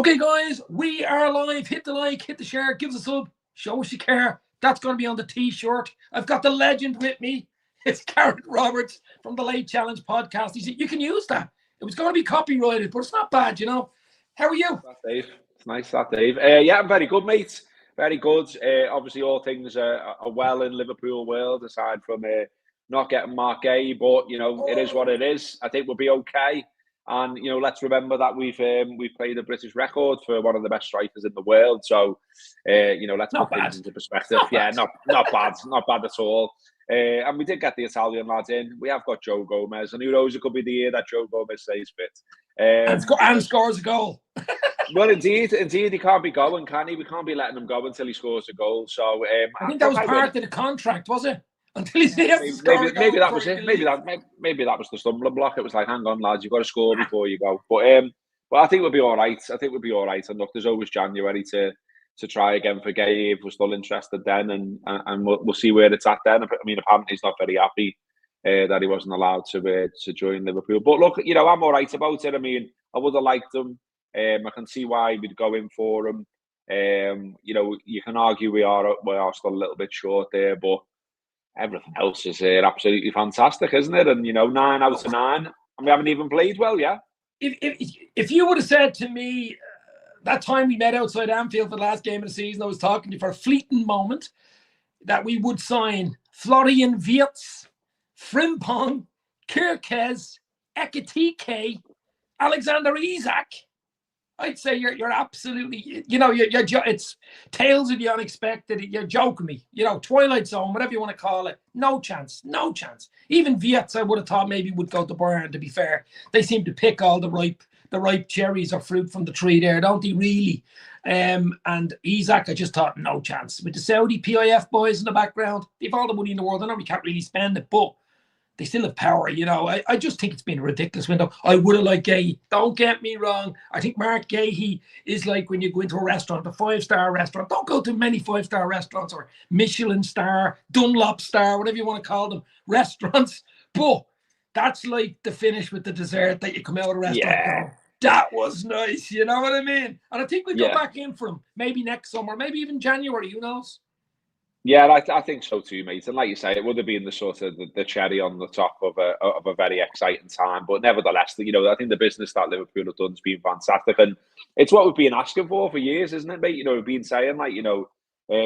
Okay, guys, we are live. Hit the like, hit the share, give us a sub, show us you care. That's going to be on the t-shirt. I've got the legend with me. It's Gareth Roberts from the Late Challenge podcast. He said, you can use that. It was going to be copyrighted, but it's not bad, you know. How are you? That, Dave. It's nice, that, Dave. Yeah, I'm very good, mate. Very good. Obviously, all things are well in Liverpool world, aside from not getting Mark Gay, but, you know, it is what it is. I think we'll be okay. And, you know, let's remember that we've played a British record for one of the best strikers in the world. So, you know, let's put things into perspective. Not bad at all. And we did get the Italian lads in. We have got Joe Gomez, and who knows, it could be the year that Joe Gomez stays fit. And scores a goal. Well, indeed, he can't be going, can he? We can't be letting him go until he scores a goal. So I think that was part of the contract, was it? Until he has to score a goal. Maybe that was it. Maybe that was the stumbling block. It was like, hang on, lads, you've got to score before you go. But I think we'll be all right. And look, there's always January to try again for Gay if we're still interested then, and we'll see where it's at then. I mean, apparently he's not very happy that he wasn't allowed to join Liverpool. But look, you know, I'm all right about it. I mean, I would have liked him. I can see why we'd go in for him. You know, you can argue we are still a little bit short there, but everything else is absolutely fantastic, isn't it? And, you know, 9 out of 9, and we haven't even played well yet. If you would have said to me that time we met outside Anfield for the last game of the season, I was talking to you for a fleeting moment, that we would sign Florian Wirtz, Frimpong, Kirkez, Ekitike, Alexander Isak, I'd say you're absolutely, you know, you're it's tales of the unexpected. You're joking me, you know, Twilight Zone, whatever you want to call it. No chance. Even Wirtz, I would have thought maybe would go to Bayern. To be fair, they seem to pick all the ripe cherries or fruit from the tree there, don't they? Really? And Isak, I just thought no chance with the Saudi PIF boys in the background. They've all the money in the world. I know we can't really spend it, but they still have power, you know. I just think it's been a ridiculous window. I would have liked Gay. Don't get me wrong. I think Mark Gay is like when you go into a restaurant, a 5-star restaurant. Don't go to many 5-star restaurants or Michelin star, Dunlop star, whatever you want to call them, restaurants. But that's like the finish with the dessert that you come out of a restaurant going, that was nice, you know what I mean? And I think we'll go back in for him, maybe next summer, maybe even January, who knows? Yeah, I think so too, mate. And like you say, it would have been the sort of the cherry on the top of a very exciting time. But nevertheless, you know, I think the business that Liverpool have done has been fantastic, and it's what we've been asking for years, isn't it, mate? You know, we've been saying, like, you know,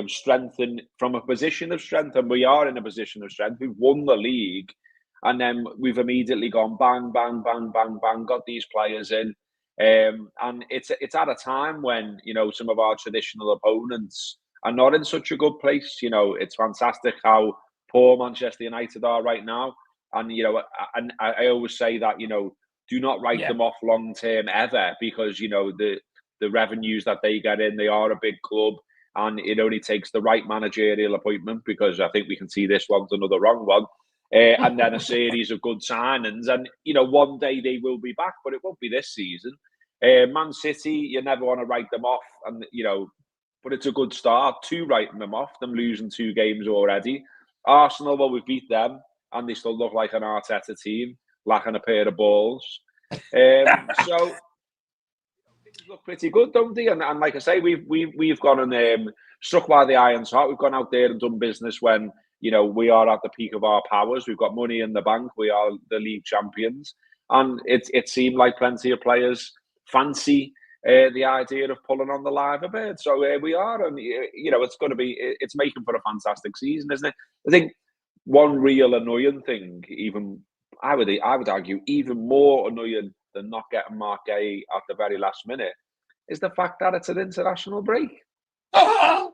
strengthen from a position of strength, and we are in a position of strength. We've won the league, and then we've immediately gone bang, bang, bang, bang, bang, got these players in, and it's at a time when, you know, some of our traditional opponents are not in such a good place. You know, it's fantastic how poor Manchester United are right now. And, you know, and I always say that, you know, do not write them off long term ever, because, you know, the revenues that they get in, they are a big club, and it only takes the right managerial appointment, because I think we can see this one's another wrong one. And then a series of good signings. And, you know, one day they will be back, but it won't be this season. Man City, you never want to write them off. And, you know, but it's a good start to writing them off, them losing 2 games already. Arsenal, well, we've beat them, and they still look like an Arteta team, lacking a pair of balls. So things look pretty good, don't they? And like I say, we've gone and struck by the iron's heart. We've gone out there and done business when, you know, we are at the peak of our powers. We've got money in the bank. We are the league champions, and it seemed like plenty of players fancy the idea of pulling on the liver bird. So we are, and, you know, it's making for a fantastic season, isn't it? I think one real annoying thing, even I would argue even more annoying than not getting Mark Gay at the very last minute, is the fact that it's an international break. Oh,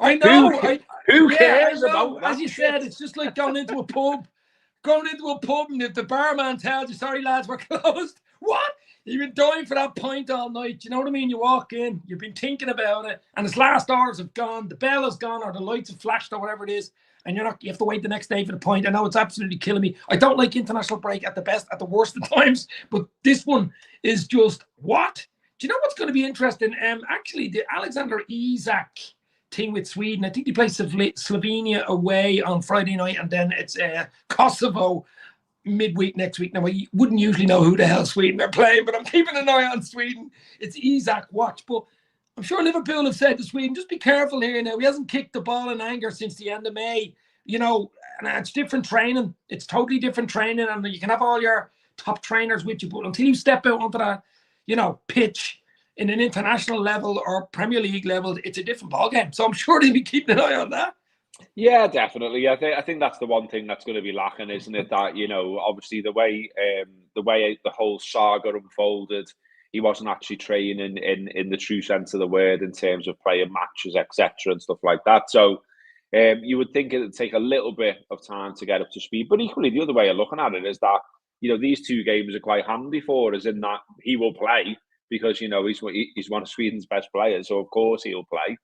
I know. Who cares about that? As you said, it's just like going into a pub. And if the barman tells you, sorry lads, we're closed. What? You've been dying for that pint all night. You know what I mean? You walk in, you've been thinking about it, and its last hours have gone, the bell has gone, or the lights have flashed, or whatever it is, and you have to wait the next day for the pint. I know it's absolutely killing me. I don't like international break at the worst of times, but this one is just, what? Do you know what's going to be interesting? Actually, the Alexander Isak thing with Sweden, I think they play Slovenia away on Friday night, and then it's Kosovo. midweek next week. Now, I wouldn't usually know who the hell Sweden are playing, but I'm keeping an eye on Sweden. It's Isak watch. But I'm sure Liverpool have said to Sweden, just be careful here now. He hasn't kicked the ball in anger since the end of May. You know, and it's different training. It's totally different training. And you can have all your top trainers with you, but until you step out onto that, you know, pitch in an international level or Premier League level, it's a different ballgame. So I'm sure they'll be keeping an eye on that. Yeah, definitely. I think that's the one thing that's going to be lacking, isn't it? That, you know, obviously the way the whole saga unfolded, he wasn't actually training in the true sense of the word in terms of playing matches, etc., and stuff like that. So you would think it would take a little bit of time to get up to speed. But equally, the other way of looking at it is that, you know, these two games are quite handy for us in that he will play because, you know, he's one of Sweden's best players, so of course he'll play.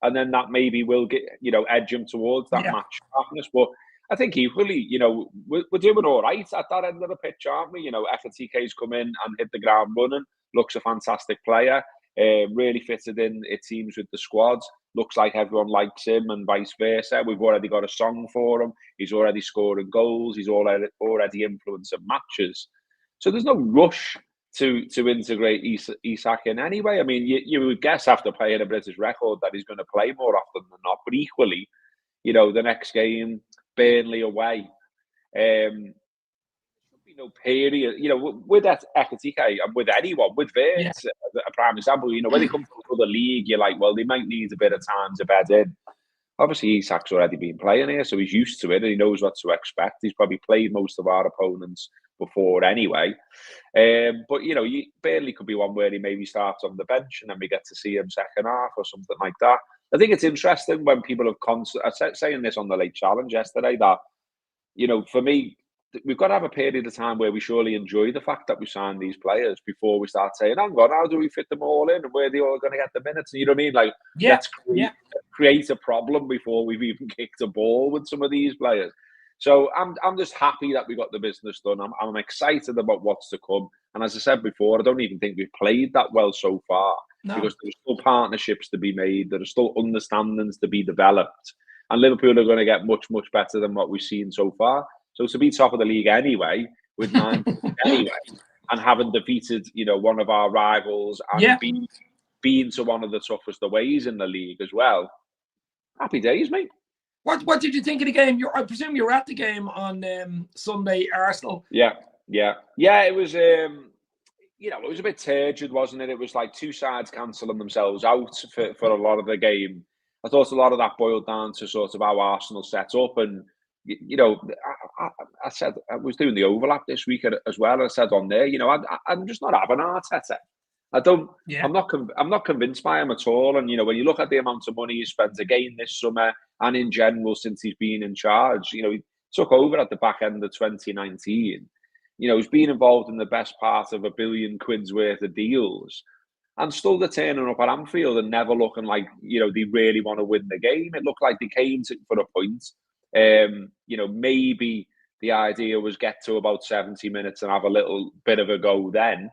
And then that maybe will get, you know, edge him towards that match sharpness. But I think equally, you know, we're doing all right at that end of the pitch, aren't we? You know, FTK's come in and hit the ground running. Looks a fantastic player. Really fitted in, it seems, with the squad. Looks like everyone likes him and vice versa. We've already got a song for him. He's already scoring goals. He's already influencing matches. So there's no rush to integrate Isak in anyway. I mean, you would guess after playing a British record that he's going to play more often than not. But equally, you know, the next game, Burnley away, no period, you know, with that Ekitike and with anyone, with Verts, a prime example, you know, when they come from another league, you're like, well, they might need a bit of time to bed in. Obviously, Isak's already been playing here, so he's used to it and he knows what to expect. He's probably played most of our opponents before anyway. But, you know, Burnley could be one where he maybe starts on the bench and then we get to see him second half or something like that. I think it's interesting when people have saying this on the Late Challenge yesterday that, you know, for me, we've got to have a period of time where we surely enjoy the fact that we signed these players before we start saying, hang on, how do we fit them all in and where are they all going to get the minutes? You know what I mean? Like, let's create a problem before we've even kicked a ball with some of these players. So I'm just happy that we got the business done. I'm excited about what's to come. And as I said before, I don't even think we've played that well so far because there's still partnerships to be made. There are still understandings to be developed. And Liverpool are going to get much, much better than what we've seen so far. So to be top of the league anyway, with 9 anyway, and having defeated, you know, one of our rivals and been to one of the toughest aways in the league as well. Happy days, mate. What did you think of the game? I presume you were at the game on Sunday, Arsenal. Yeah. It was, you know, it was a bit turgid, wasn't it? It was like two sides cancelling themselves out for a lot of the game. I thought a lot of that boiled down to sort of how Arsenal set up and. You know, I said I was doing the overlap this week as well. I said on there, you know, I'm just not having Arteta. I don't. Yeah. I'm not convinced by him at all. And you know, when you look at the amount of money he spent again this summer and in general since he's been in charge, you know, he took over at the back end of 2019. You know, he's been involved in the best part of £1 billion worth of deals, and still they're turning up at Anfield and never looking like, you know, they really want to win the game. It looked like they came for a point. You know, maybe the idea was get to about 70 minutes and have a little bit of a go then.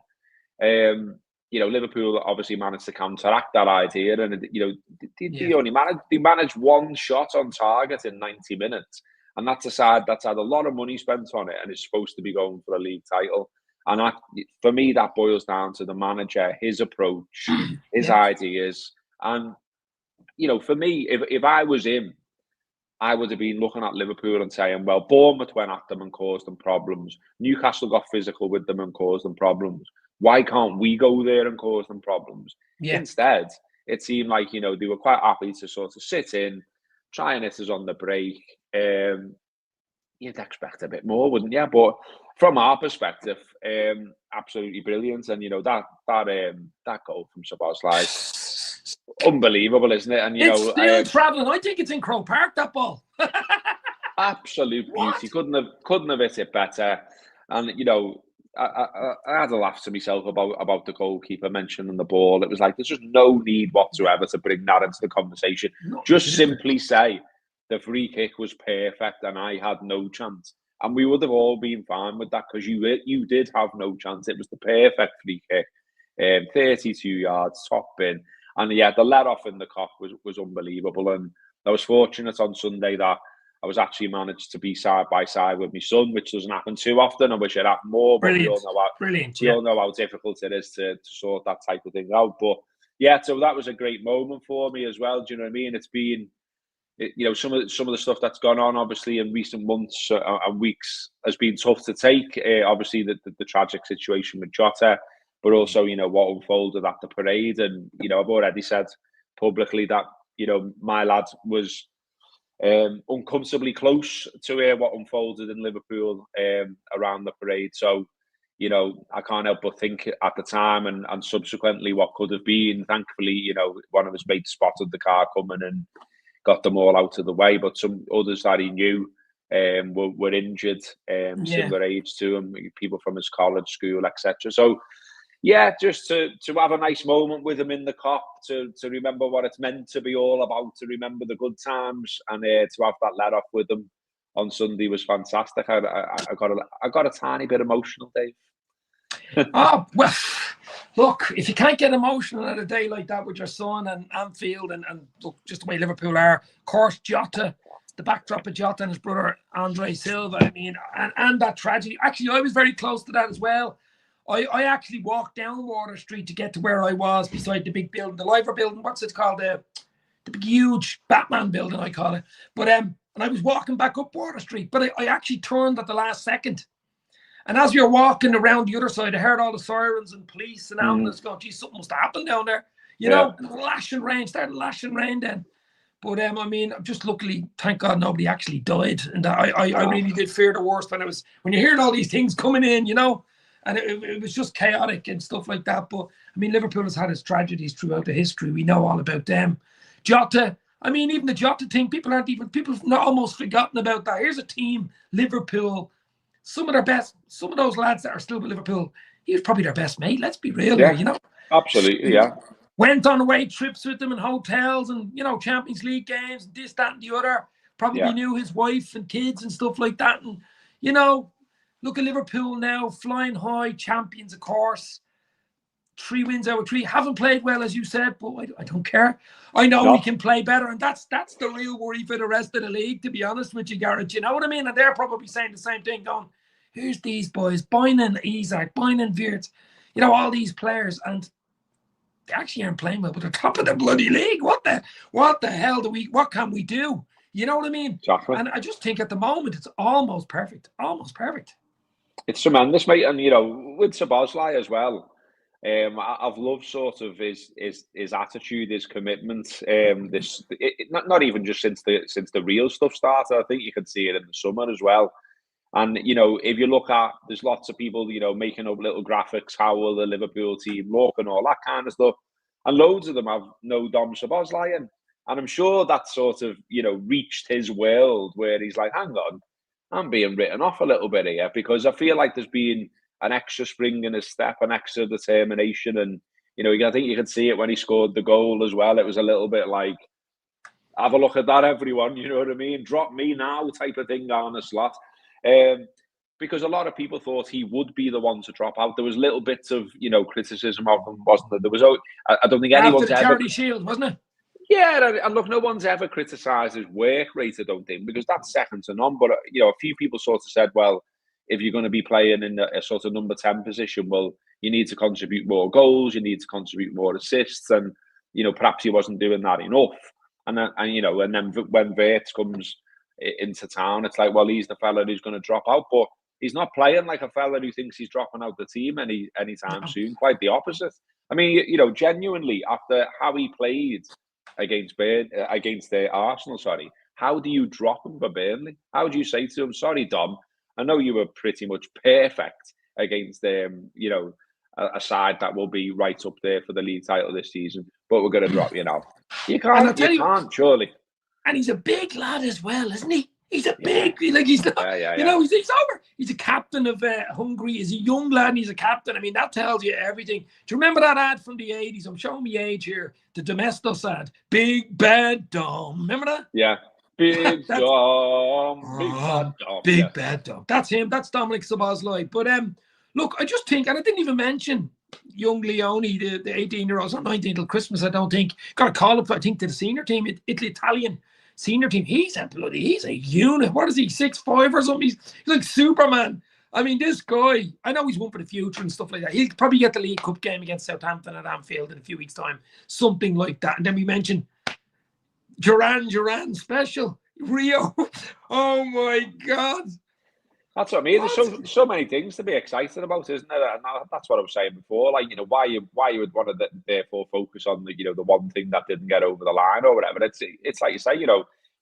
You know, Liverpool obviously managed to counteract that idea and, you know, they managed one shot on target in 90 minutes. And that's a side that's had a lot of money spent on it and is supposed to be going for a league title. And for me, that boils down to the manager, his approach, his ideas. And, you know, for me, if I was him, I would have been looking at Liverpool and saying, well, Bournemouth went at them and caused them problems. Newcastle got physical with them and caused them problems. Why can't we go there and cause them problems? Yeah. Instead, it seemed like, you know, they were quite happy to sort of sit in, try and hit us on the break. You'd expect a bit more, wouldn't you? But from our perspective, absolutely brilliant. And, you know, that goal from Szoboszlai, unbelievable, isn't it? And it's still travelling. I think it's in Croke Park, that ball. Absolute beauty. Couldn't have hit it better. And you know, I had a laugh to myself about the goalkeeper mentioning the ball. It was like there's just no need whatsoever to bring that into the conversation. Just simply say the free kick was perfect and I had no chance, and we would have all been fine with that because you did have no chance. It was the perfect free kick, 32 yards, top bin. And yeah, the let off in the Kop was unbelievable. And I was fortunate on Sunday that I was actually managed to be side by side with my son, which doesn't happen too often. I wish it happened more, but Brilliant. we all know how difficult it is to sort that type of thing out. But yeah, so that was a great moment for me as well. Do you know what I mean? It's been, some of the stuff that's gone on, obviously, in recent months and weeks has been tough to take. Obviously, the tragic situation with Jota, but also, what unfolded at the parade. And, I've already said publicly that, my lad was uncomfortably close to what unfolded in Liverpool around the parade. So, I can't help but think at the time and subsequently what could have been. Thankfully, one of his mates spotted the car coming and got them all out of the way. But some others that he knew were injured, similar age to him, people from his college, school, etc. So, yeah, just to have a nice moment with him in the Kop, to remember what it's meant to be all about, to remember the good times, and to have that let off with him on Sunday was fantastic. I got a tiny bit emotional, Dave. Oh, well, look, if you can't get emotional at a day like that with your son and Anfield and look, just the way Liverpool are, of course, Jota, the backdrop of Jota and his brother Andre Silva, I mean, and that tragedy. Actually, I was very close to that as well. I actually walked down Water Street to get to where I was beside the big building, the Liver building. What's it called? The big, huge Batman building, I call it. But and I was walking back up Water Street, but I actually turned at the last second. And as we were walking around the other side, I heard all the sirens and police and ambulance going, geez, something must have happened down there. You know, and the started lashing rain then. But I mean, just luckily, thank God nobody actually died. And I really did fear the worst when you're hearing all these things coming in, and it was just chaotic and stuff like that. But I mean, Liverpool has had its tragedies throughout the history. We know all about them. Jota, I mean, even the Jota thing, people have almost forgotten about that. Here's a team, Liverpool, some of those lads that are still with Liverpool, he was probably their best mate. Let's be real here, Absolutely, yeah. Went on away trips with them in hotels and, Champions League games, this, that, and the other. Probably knew his wife and kids and stuff like that. And, look at Liverpool now, flying high, champions, of course. 3 wins out of 3. Haven't played well, as you said, but I don't care. I know we can play better, and that's the real worry for the rest of the league, to be honest with you, Gareth. You know what I mean? And they're probably saying the same thing, going, here's these boys, Boynan, Isak, Boynan, Wirtz, all these players, and they actually aren't playing well, but they're top of the bloody league. What the hell what can we do? You know what I mean? Exactly. And I just think at the moment it's almost perfect. Almost perfect. It's tremendous, mate. And, with Szoboszlai as well, I've loved sort of his attitude, his commitment. Not even just since the real stuff started. I think you could see it in the summer as well. And if you look at, there's lots of people making up little graphics. How will the Liverpool team look and all that kind of stuff. And loads of them have no Dom Szoboszlai in. And I'm sure that sort of reached his world where he's like, hang on, I'm being written off a little bit here, because I feel like there's been an extra spring in his step, an extra determination. And, I think you could see it when he scored the goal as well. It was a little bit like, have a look at that, everyone. You know what I mean? Drop me now type of thing down the slot. Because a lot of people thought he would be the one to drop out. There was little bits of, criticism of him, wasn't there? There was, I don't think anyone's ever... Charity Shield, wasn't it? Yeah, and look, no one's ever criticised his work rate, I don't think, because that's second to none. But, a few people sort of said, well, if you're going to be playing in a sort of number 10 position, well, you need to contribute more goals, you need to contribute more assists, and, perhaps he wasn't doing that enough. And then when Wirtz comes into town, it's like, well, he's the fella who's going to drop out. But he's not playing like a fella who thinks he's dropping out the team anytime soon. Quite the opposite. I mean, genuinely, after how he played against Arsenal, how do you drop him for Burnley? How do you say to him, sorry, Dom, I know you were pretty much perfect against a side that will be right up there for the league title this season, but we're going to drop you now. You can't, surely. And he's a big lad as well, isn't he? He's a big, he's not, he's over. He's a captain of Hungary. He's a young lad and he's a captain. I mean, that tells you everything. Do you remember that ad from the 80s? I'm showing me age here. The Domestos ad. Big Bad Dom. Remember that? Yeah. Big Dom. Big Bad Dom. Big Bad Dom. That's him. That's Dominic Szoboszlai. But look, I just think, and I didn't even mention young Leone, the 18-year-old, not 19 till Christmas, I don't think. Got a call up, I think, to the senior team, Italian senior team. He's a unit. What is he, 6'5" or something? He's like Superman. I mean, this guy, I know he's one for the future and stuff like that. He'll probably get the League Cup game against Southampton at Anfield in a few weeks' time. Something like that. And then we mentioned Duran special. Rio. Oh my God. That's what I mean. There's so many things to be excited about, isn't there? And that's what I was saying before. Like, why you would want to therefore focus on the the one thing that didn't get over the line or whatever. It's like you say,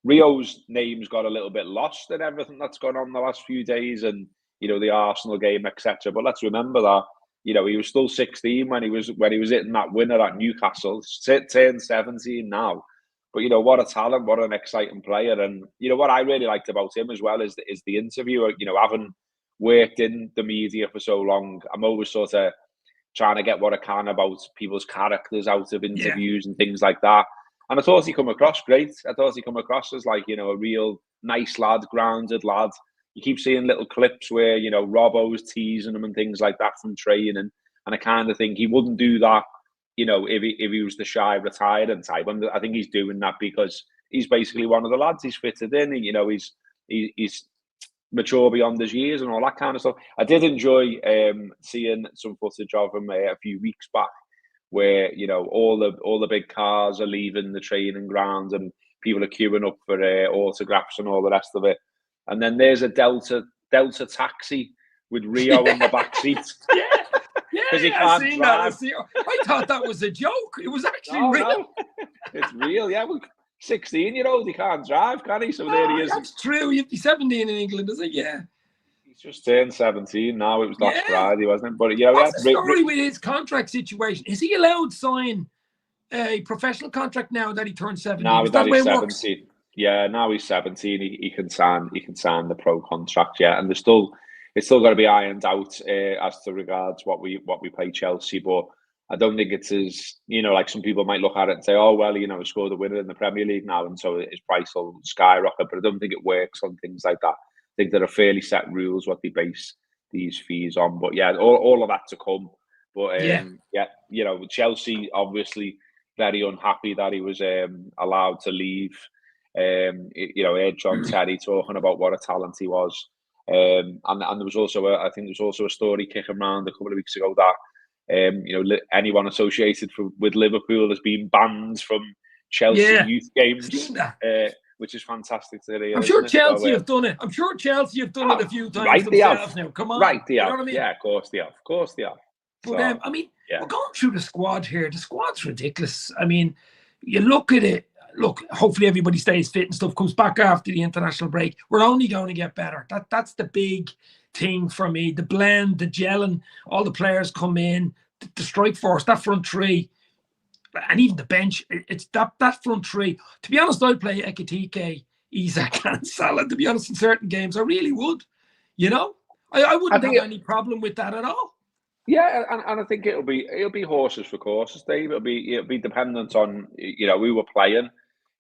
Rio's name's got a little bit lost in everything that's gone on the last few days, and the Arsenal game, etc. But let's remember that he was still 16 when he was hitting that winner at Newcastle. Turned 17 now. But what a talent, what an exciting player, and what I really liked about him as well is the interview. Having worked in the media for so long, I'm always sort of trying to get what I can about people's characters out of interviews and things like that. And I thought he come across great. I thought he come across as like a real nice lad, grounded lad. You keep seeing little clips where Robbo's teasing him and things like that from training, and I kind of think he wouldn't do that. If he was the shy retiring type, and I think he's doing that because he's basically one of the lads. He's fitted in. He's mature beyond his years and all that kind of stuff. I did enjoy seeing some footage of him a few weeks back, where all the big cars are leaving the training grounds and people are queuing up for autographs and all the rest of it. And then there's a Delta taxi with Rio in the back seat. Yeah, he can't I seen drive. that. I thought that was a joke. It was actually real. No. It's real, yeah. Well, 16-year-old, he can't drive, can he? So there he is. That's true. You'd be 17 in England, isn't it? Yeah. He's just turned 17 now. It was last Friday, wasn't it? But what's the story with his contract situation? Is he allowed to sign a professional contract now that he turned 17? Now that he's 17. Yeah, now he's 17. He can sign the pro contract. Yeah, and it's still got to be ironed out as to regards what we pay Chelsea. But I don't think it's as like some people might look at it and say, oh well, he scored a winner in the Premier League now, and so his price will skyrocket. But I don't think it works on things like that. I think there are fairly set rules what they base these fees on. But yeah, all of that to come. But Chelsea obviously very unhappy that he was allowed to leave. Heard John Terry talking about what a talent he was. And there was also a story kicking around a couple of weeks ago that anyone associated with Liverpool has been banned from Chelsea youth games, which is fantastic to hear. I'm sure Chelsea have done it. I'm sure Chelsea have done it a few times right, themselves now. Come on, right? They have. You know what I mean? Yeah, of course they have. Of course they have. But we're going through the squad here. The squad's ridiculous. I mean, you look at it. Look, hopefully everybody stays fit and stuff, comes back after the international break. We're only going to get better. That's the big thing for me. The blend, the gelling, all the players come in, the strike force, that front three, and even the bench. It's that front three. To be honest, I'd play Ekitike, Isak and Salah, to be honest, in certain games. I really would. I wouldn't have any problem with that at all. Yeah, and I think it'll be horses for courses, Dave. It'll be dependent on who we're playing.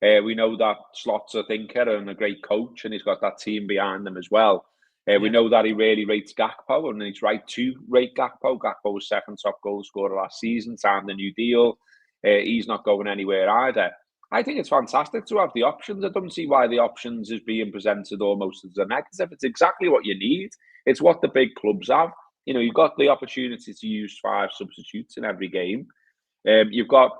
We know that Slot's a thinker and a great coach, and he's got that team behind him as well. We know that he really rates Gakpo, and he's right to rate Gakpo. Gakpo was second top goal scorer last season, signed a new deal. He's not going anywhere either. I think it's fantastic to have the options. I don't see why the options is being presented almost as a negative. It's exactly what you need. It's what the big clubs have. You've got the opportunity to use 5 substitutes in every game. You've got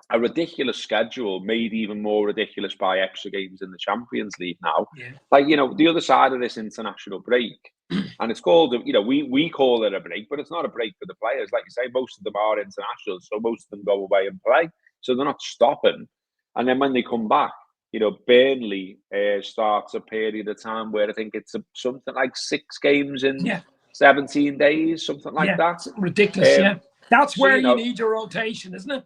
a ridiculous schedule, made even more ridiculous by extra games in the Champions League now. Yeah. Like, the other side of this international break, and it's called, we call it a break, but it's not a break for the players. Like you say, most of them are international, so most of them go away and play. So they're not stopping. And then when they come back, Burnley starts a period of time where I think it's something like 6 games in 17 days, something like that. Ridiculous, That's where you need your rotation, isn't it?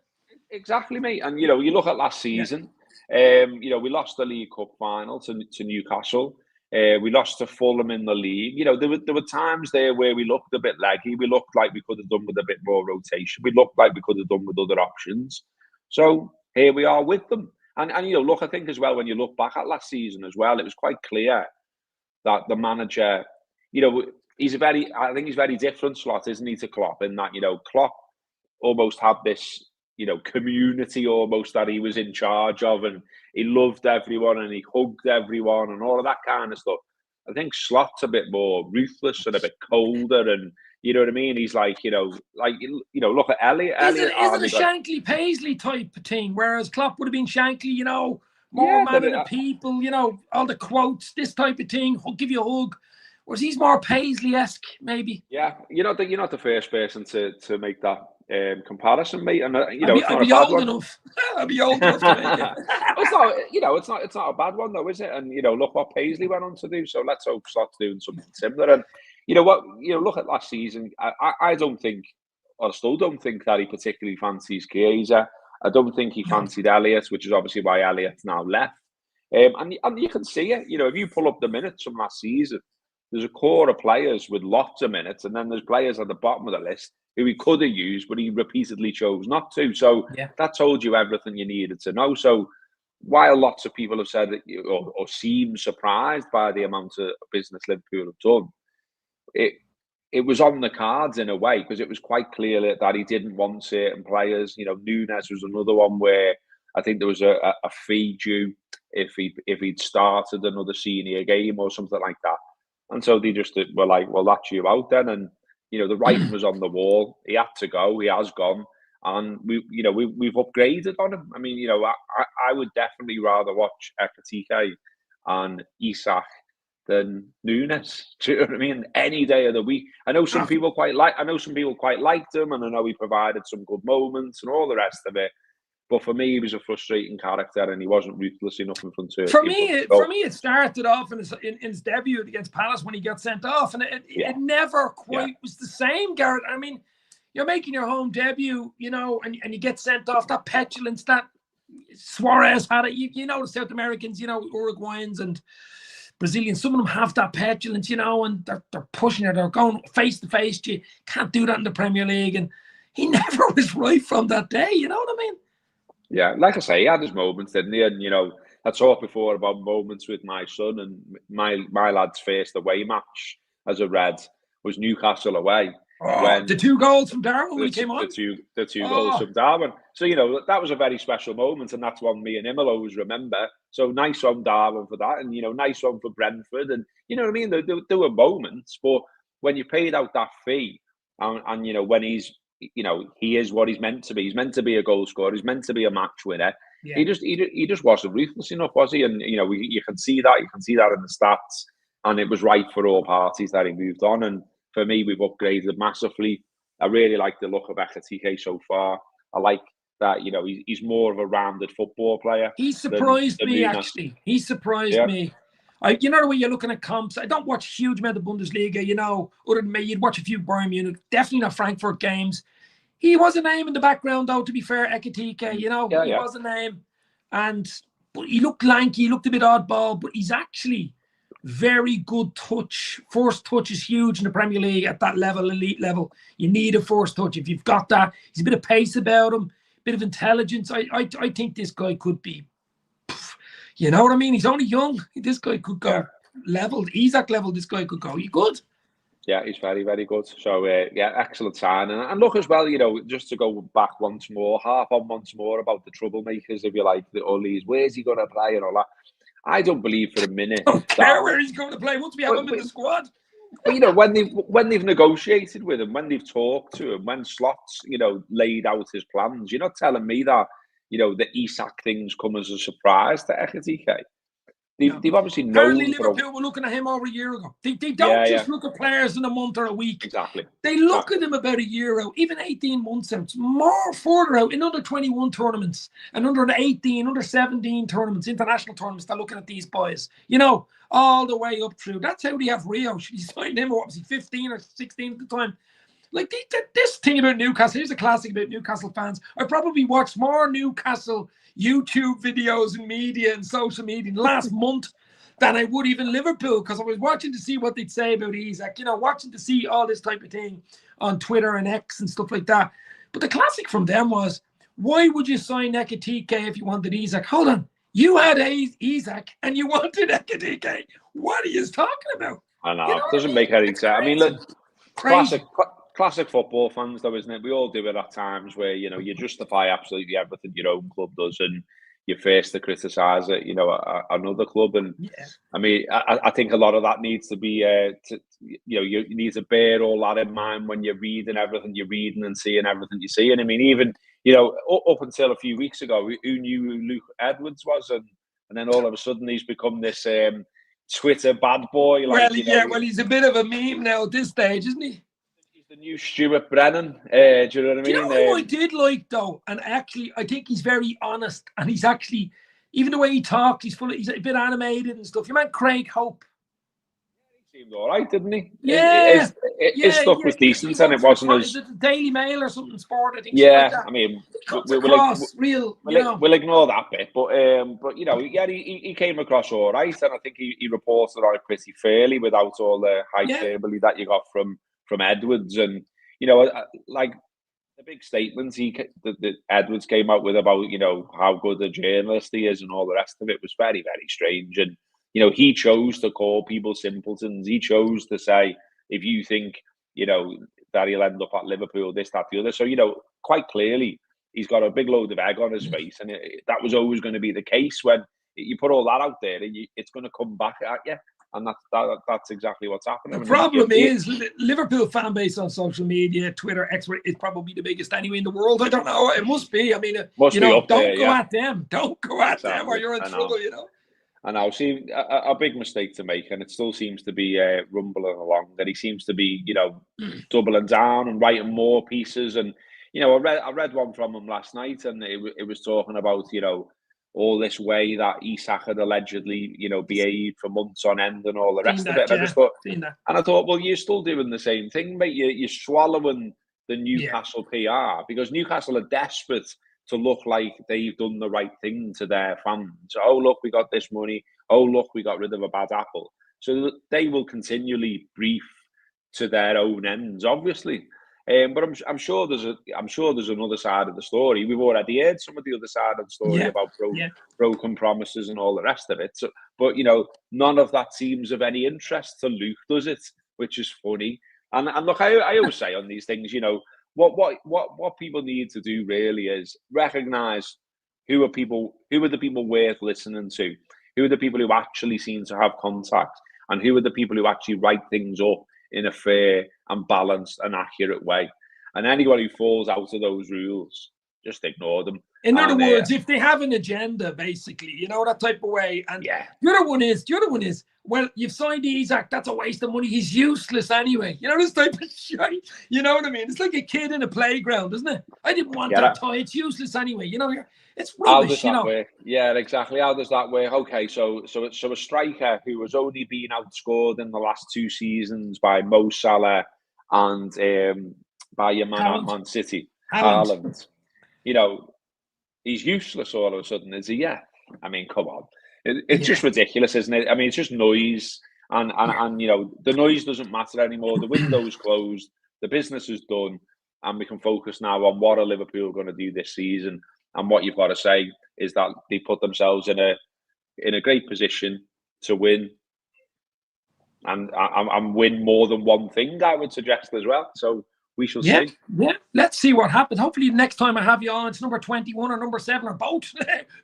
Exactly, mate. And, you look at last season, we lost the League Cup final to Newcastle. We lost to Fulham in the league. There were times there where we looked a bit leggy. We looked like we could have done with a bit more rotation. We looked like we could have done with other options. So here we are with them. And look, I think as well, when you look back at last season as well, it was quite clear that the manager, he's very different, Slot, isn't he, to Klopp, in that, Klopp almost had this community almost that he was in charge of, and he loved everyone and he hugged everyone and all of that kind of stuff. I think Slot's a bit more ruthless and a bit colder, and you know what I mean. He's like, look at Elliot. Is it a Shankly Paisley type of thing? Whereas Klopp would have been Shankly, more man of the people, all the quotes, this type of thing. I'll give you a hug. Whereas he's more Paisley-esque, maybe. Yeah, you're not the first person to make that comparison, mate. And I'd be old enough. I'd be old enough to make it. It's not a bad one though, is it? And look what Paisley went on to do. So let's hope Slot's doing something similar. And look at last season. I don't think, or still don't think that he particularly fancies Chiesa. I don't think he fancied Elliott, which is obviously why Elliott's now left. And you can see it. If you pull up the minutes from last season, there's a core of players with lots of minutes, and then there's players at the bottom of the list who he could have used, but he repeatedly chose not to. So that told you everything you needed to know. So while lots of people have said that, or seem surprised by the amount of business Liverpool have done, it was on the cards in a way, because it was quite clear that he didn't want certain players. Nunez was another one where I think there was a fee due if he'd started another senior game or something like that. And so they just were like, well, that's you out then. And, the writing was on the wall. He had to go. He has gone. And, we've upgraded on him. I mean, I would definitely rather watch Ekitike and Isak than Nunez. Do you know what I mean? Any day of the week. I know some people quite liked him, and I know he provided some good moments and all the rest of it. But for me, he was a frustrating character, and he wasn't ruthless enough in front of. For me, it started off in his debut against Palace when he got sent off, and it never quite was the same, Gareth. I mean, you're making your home debut, and you get sent off. That petulance, that Suarez had it. The South Americans, Uruguayans and Brazilians, some of them have that petulance, and they're pushing it. They're going face to face. You can't do that in the Premier League, and he never was right from that day. You know what I mean? Yeah, like I say, he had his moments, didn't he? And, I talked before about moments with my son, and my lad's first away match as a Red was Newcastle away. The 2 goals from Darwin when he came on? The two goals from Darwin. So, that was a very special moment, and that's one me and him will always remember. So nice on Darwin for that, and, nice one for Brentford. And, you know what I mean? There were moments, but when you paid out that fee, and when he's, he is what he's meant to be. He's meant to be a goal scorer. He's meant to be a match winner. Yeah. He just wasn't ruthless enough, was he? And you can see that. You can see that in the stats. And it was right for all parties that he moved on. And for me, we've upgraded massively. I really like the look of Ekitike so far. I like that. He's more of a rounded football player. He surprised me actually. He surprised me. The way you're looking at comps, I don't watch a huge amount of Bundesliga, other than me. You'd watch a few Bayern Munich, definitely not Frankfurt games. He was a name in the background, though, to be fair, Ekitike, he was a name. But he looked lanky, he looked a bit oddball, but he's actually very good touch. First touch is huge in the Premier League at that level, elite level. You need a first touch. If you've got that, he's a bit of pace about him, a bit of intelligence. I think this guy could be, you know what I mean? He's only young. This guy could go leveled. Isak level, this guy could go. He could. Yeah, he's very, very good. So, excellent sign. And look as well, just to go back once more, once more about the troublemakers, if you like, the Ullies. Where's he going to play and all that? I don't believe for a minute. I don't care where he's going to play once we have him in the squad. But, when they've negotiated with him, when they've talked to him, when Slot's, laid out his plans, you're not telling me that, the Isak things come as a surprise to Ekitike. They've obviously known. Apparently, Liverpool were looking at him over a year ago. They don't just look at players in a month or a week. Exactly. They look at him about a year out, even 18 months out, more further out in under 21 tournaments and under 18, under 17 tournaments, international tournaments. They're looking at these boys, all the way up through. That's how they have Rio. He signed him, what was he, 15 or 16 at the time? Like this thing about Newcastle, here's a classic about Newcastle fans. I probably watched more Newcastle YouTube videos and media and social media in the last month than I would even Liverpool, because I was watching to see what they'd say about Isak, watching to see all this type of thing on Twitter and X and stuff like that. But the classic from them was, why would you sign Ekitike if you wanted Isak? Hold on. You had Isak and you wanted Ekitike. What are you talking about? I know. It doesn't make any sense. I mean, look, classic football fans, though, isn't it? We all do it at times where, you know, you justify absolutely everything your own club does, and you're first to criticise it, you know, another club. And I mean, I think a lot of that needs to be, you know, you need to bear all that in mind when you're reading everything you're reading and seeing everything you see. And I mean, even, you know, up until a few weeks ago, who knew who Luke Edwards was? And then all of a sudden he's become this Twitter bad boy. Like, well, you know, well, he's a bit of a meme now at this stage, isn't he? He's the new Stuart Brennan. Do you know what I mean? Do you know who I did like, though? And actually, I think he's very honest, and he's actually, even the way he talks, he's a bit animated and stuff. You meant Craig Hope. He seemed all right, didn't he? Yeah. His stuff was decent, and it wasn't as... Is it the Daily Mail or something, Sport? I think. Yeah, like I mean, we'll ignore that bit. But you know, yeah, he came across all right, and I think he reported on it pretty fairly without all the hyperbole that you got from Edwards. And, you know, like the big statements that Edwards came out with about, you know, how good a journalist he is and all the rest of it was very, very strange. And, you know, he chose to call people simpletons. He chose to say, if you think, you know, that he'll end up at Liverpool, this, that, the other. So, you know, quite clearly, he's got a big load of egg on his face. And that was always going to be the case. When you put all that out there, it's going to come back at you. And that's exactly what's happening. The problem is, Liverpool fan base on social media, Twitter, X is probably the biggest anyway in the world. I don't know. It must be. I mean, must you know, be don't go at them. Don't go at them, or you're in trouble. You know. And I'll see a big mistake to make, and it still seems to be rumbling along. That he seems to be, you know, doubling down and writing more pieces. And, you know, I read one from him last night, and it was talking about, you know, all this way that Isak had allegedly, you know, behaved for months on end and all the rest of it. And I thought, well, you're still doing the same thing, mate. You're swallowing the Newcastle PR, because Newcastle are desperate to look like they've done the right thing to their fans. Oh, look, we got this money. Oh, look, we got rid of a bad apple. So they will continually brief to their own ends, obviously. But I'm sure there's another side of the story. We've already heard some of the other side of the story about broken promises and all the rest of it. So, but, you know, none of that seems of any interest to Luke, does it? Which is funny. And look, I always say on these things, you know, what people need to do really is recognise who are the people worth listening to, who are the people who actually seem to have contact, and who are the people who actually write things up in a fair and balanced and accurate way. And anyone who falls out of those rules, just ignore them. In other words, if they have an agenda, basically, you know, that type of way. And the other one is, well, you've signed Isak, that's a waste of money. He's useless anyway. You know, this type of shit. You know what I mean? It's like a kid in a playground, isn't it? I didn't want that toy. It's useless anyway. You know, it's rubbish, you know. Work? Yeah, exactly. How does that work? Okay, so a striker who has only been outscored in the last 2 seasons by Mo Salah and by your man at Man City, Haaland. You know, he's useless all of a sudden, is he? Yeah. I mean, come on. It's just ridiculous, isn't it? I mean, it's just noise. And you know, the noise doesn't matter anymore. The window's closed. The business is done. And we can focus now on what are Liverpool going to do this season. And what you've got to say is that they put themselves in a great position to win. And win more than one thing, I would suggest as well. So we shall see. Yeah, let's see what happens. Hopefully, next time I have you on, it's number 21 or number 7 or both.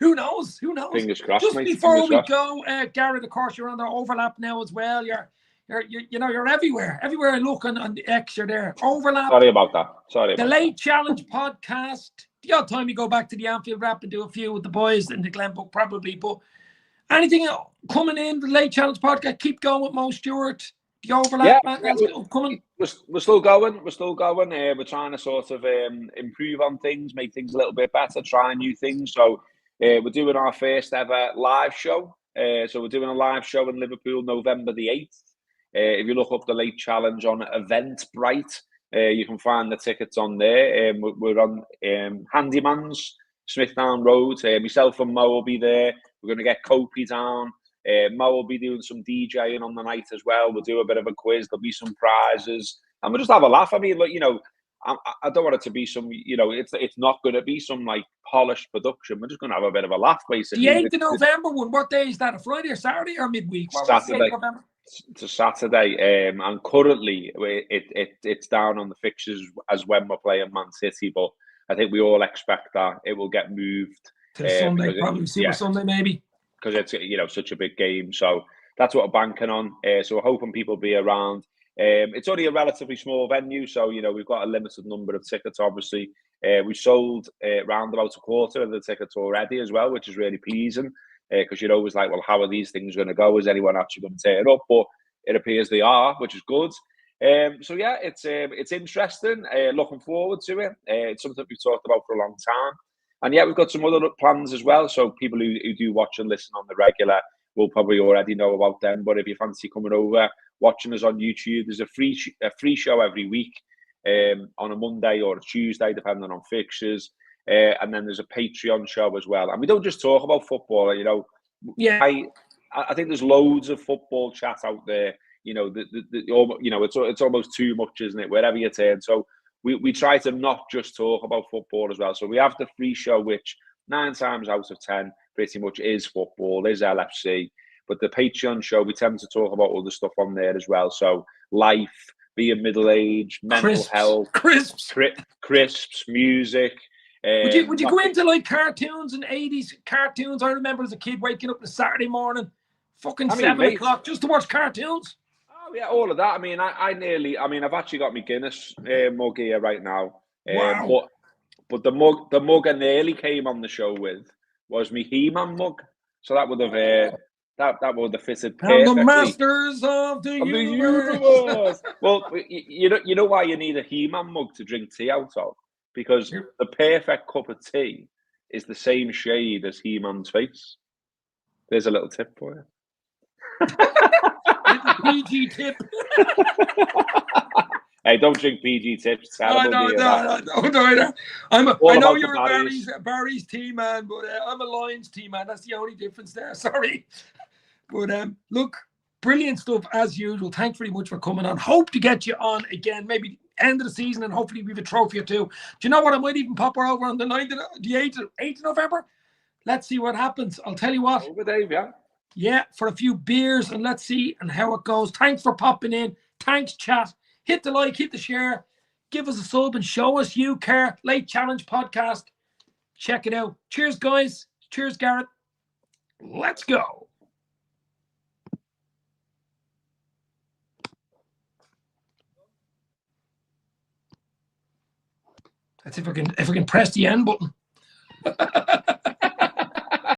Who knows? Fingers crossed. Just before we go, Gareth, of course, you're on the overlap now as well. You're everywhere. Everywhere I look on the X, you're there. Overlap. Sorry about that. The Late Challenge podcast. The odd time you go back to the Anfield Wrap and do a few with the boys in the Glenbook, probably. But anything coming in, the Late Challenge podcast, keep going with Mo Stewart. The overlap, we're still going. We're trying to sort of improve on things, make things a little bit better, try new things. So we're doing our first ever live show. So we're doing a live show in Liverpool, November the 8th. If you look up the Late Challenge on Eventbrite, you can find the tickets on there. We're on Handyman's, Smithdown Road. Myself and Mo will be there. We're going to get Kopi down. Mo will be doing some DJing on the night as well. We'll do a bit of a quiz. There'll be some prizes, and we'll just have a laugh. I mean, look, you know, I don't want it to be some, you know, it's not going to be some like polished production. We're just going to have a bit of a laugh, basically. The 8th of November one. What day is that? A Friday or Saturday or midweek? Saturday. to Saturday, and currently it's down on the fixtures as when we're playing Man City. But I think we all expect that it will get moved to Sunday, probably Super Sunday, maybe, because it's such a big game. So that's what we're banking on. So we're hoping people will be around. It's only a relatively small venue, so we've got a limited number of tickets. Obviously, we sold round about a quarter of the tickets already as well, which is really pleasing. Because you're always like, well, how are these things going to go? Is anyone actually going to turn up? But it appears they are, which is good. So yeah, it's interesting. Looking forward to it. It's something we've talked about for a long time. And yeah, we've got some other plans as well. So people who do watch and listen on the regular will probably already know about them. But if you fancy coming over, watching us on YouTube, there's a free show every week on a Monday or a Tuesday, depending on fixtures. And then there's a Patreon show as well. And we don't just talk about football, Yeah. I think there's loads of football chat out there. It's almost too much, isn't it? Wherever you turn. So we try to not just talk about football as well. So we have the free show, which 9 times out of 10 pretty much is football, is LFC. But the Patreon show, we tend to talk about other stuff on there as well. So life, being middle-aged, mental health, crisps, music. Would you go into like cartoons and 80s cartoons? I remember as a kid waking up on a Saturday morning, fucking 7 o'clock, just to watch cartoons. Oh yeah, all of that. I mean, I've actually got my Guinness mug here right now. Wow. But the mug I nearly came on the show with was my He-Man mug. So that would have that would have fitted perfectly. And the Masters of the Universe. Well, you know why you need a He-Man mug to drink tea out of? Because the perfect cup of tea is the same shade as He-Man's face. There's a little tip for you. PG tip. Hey, don't drink PG tips. No. I know you're a Barry's team man, but I'm a Lions team man. That's the only difference there. Sorry. But look, brilliant stuff as usual. Thanks very much for coming on. Hope to get you on again, maybe end of the season, and hopefully we have a trophy or two. Do you know what? I might even pop her over on the 8th of November. Let's see what happens. I'll tell you what. Over Dave, yeah. Yeah, for a few beers, and let's see and how it goes. Thanks for popping in. Thanks, chat. Hit the like, hit the share. Give us a sub and show us you care. Late Challenge Podcast. Check it out. Cheers, guys. Cheers, Gareth. Let's go. That's if I can press the end button.